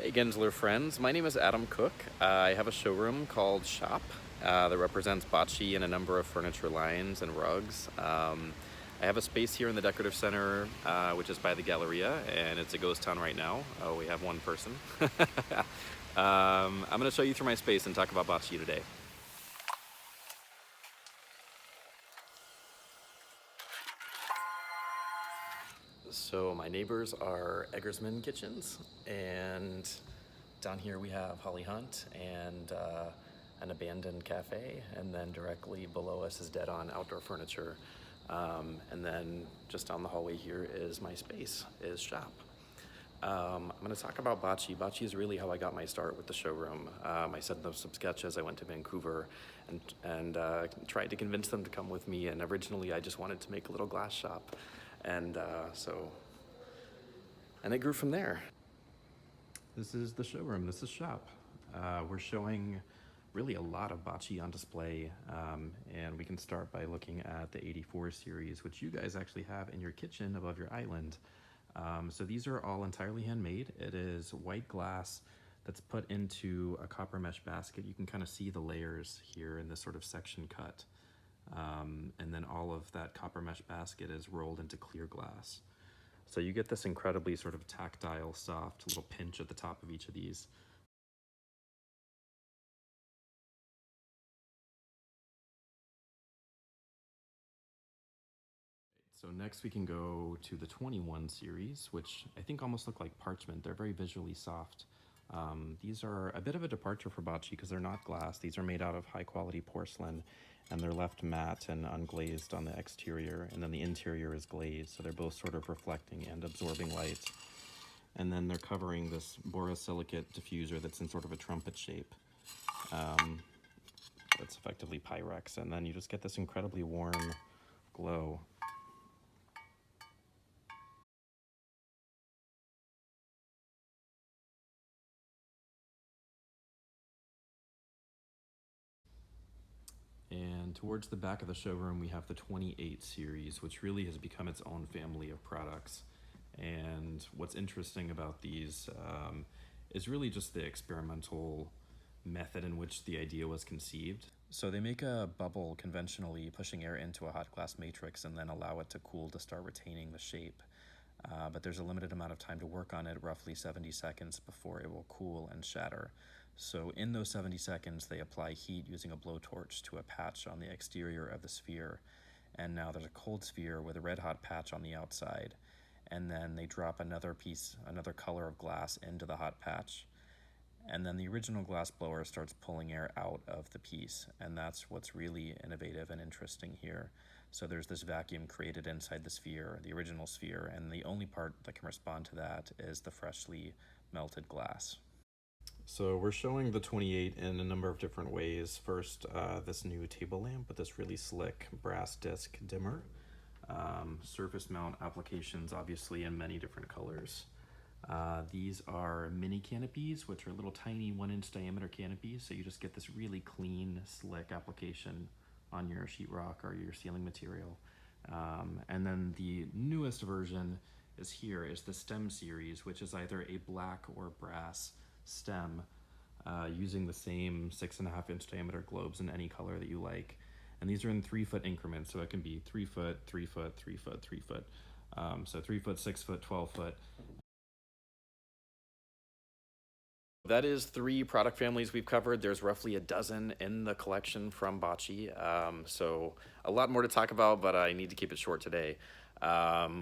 Hey Gensler friends, my name is Adam Cook. I have a showroom called Shop that represents Bocci and a number of furniture lines and rugs. I have a space here in the Decorative Center, which is by the Galleria, and it's a ghost town right now. We have one person. I'm going to show you through my space and talk about Bocci today. So my neighbors are Eggersman Kitchens, and down here we have Holly Hunt and an abandoned cafe, and then directly below us is Dead On Outdoor Furniture. And then just down the hallway here is my space, is Shop. I'm going to talk about Bocci. Bocci is really how I got my start with the showroom. I sent them some sketches. I went to Vancouver and tried to convince them to come with me. And originally I just wanted to make a little glass shop. And and it grew from there. This is the showroom. This is Shop. We're showing really a lot of Bocci on display, and we can start by looking at the 84 series, which you guys actually have in your kitchen above your island. So these are all entirely handmade. It is white glass that's put into a copper mesh basket. You can kind of see the layers here in this sort of section cut. And then all of that copper mesh basket is rolled into clear glass. So you get this incredibly sort of tactile, soft little pinch at the top of each of these. So next we can go to the 21 series, which I think almost look like parchment. They're very visually soft. These are a bit of a departure for Bocci because they're not glass. These are made out of high quality porcelain, and they're left matte and unglazed on the exterior, and then the interior is glazed, so they're both sort of reflecting and absorbing light. And then they're covering this borosilicate diffuser that's in sort of a trumpet shape. That's effectively Pyrex, and then you just get this incredibly warm glow. And towards the back of the showroom, we have the 28 series, which really has become its own family of products. And what's interesting about these is really just the experimental method in which the idea was conceived. So they make a bubble conventionally, pushing air into a hot glass matrix and then allow it to cool to start retaining the shape. But there's a limited amount of time to work on it, roughly 70 seconds before it will cool and shatter. So in those 70 seconds, they apply heat using a blowtorch to a patch on the exterior of the sphere. And now there's a cold sphere with a red hot patch on the outside. And then they drop another piece, another color of glass into the hot patch. And then the original glass blower starts pulling air out of the piece. And that's what's really innovative and interesting here. So there's this vacuum created inside the sphere, the original sphere, and the only part that can respond to that is the freshly melted glass. So we're showing the 28 in a number of different ways. First, this new table lamp with this really slick brass disc dimmer. Surface mount applications, obviously, in many different colors. These are mini canopies, which are little tiny 1-inch diameter canopies, so you just get this really clean, slick application on your sheetrock or your ceiling material. And then the newest version is here, is the stem series, which is either a black or brass stem using the same 6.5-inch diameter globes in any color that you like. And these are in 3-foot increments, so it can be 3 foot, 3 foot, 3 foot, 3 foot. So 3 foot, 6 foot, 12 foot. That is 3 product families we've covered. There's roughly a dozen in the collection from Bocci. So a lot more to talk about, but I need to keep it short today.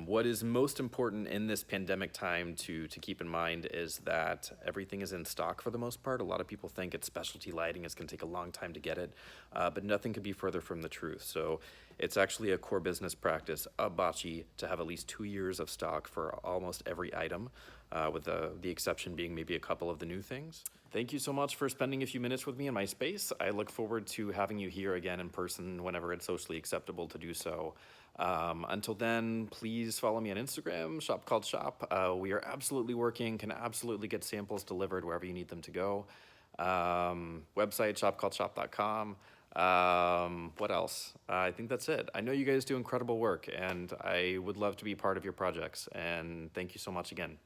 What is most important in this pandemic time to keep in mind is that everything is in stock for the most part. A lot of people think it's specialty lighting. It's going to take a long time to get it, but nothing could be further from the truth. So it's actually a core business practice of Bocci to have at least 2 years of stock for almost every item, with the exception being maybe a couple of the new things. Thank you so much for spending a few minutes with me in my space. I look forward to having you here again in person whenever it's socially acceptable to do so. Until then, please follow me on Instagram, Shop Called Shop. We are absolutely working, can absolutely get samples delivered wherever you need them to go. Website, shopcalledshop.com. What else? I think that's it. I know you guys do incredible work, and I would love to be part of your projects, and thank you so much again.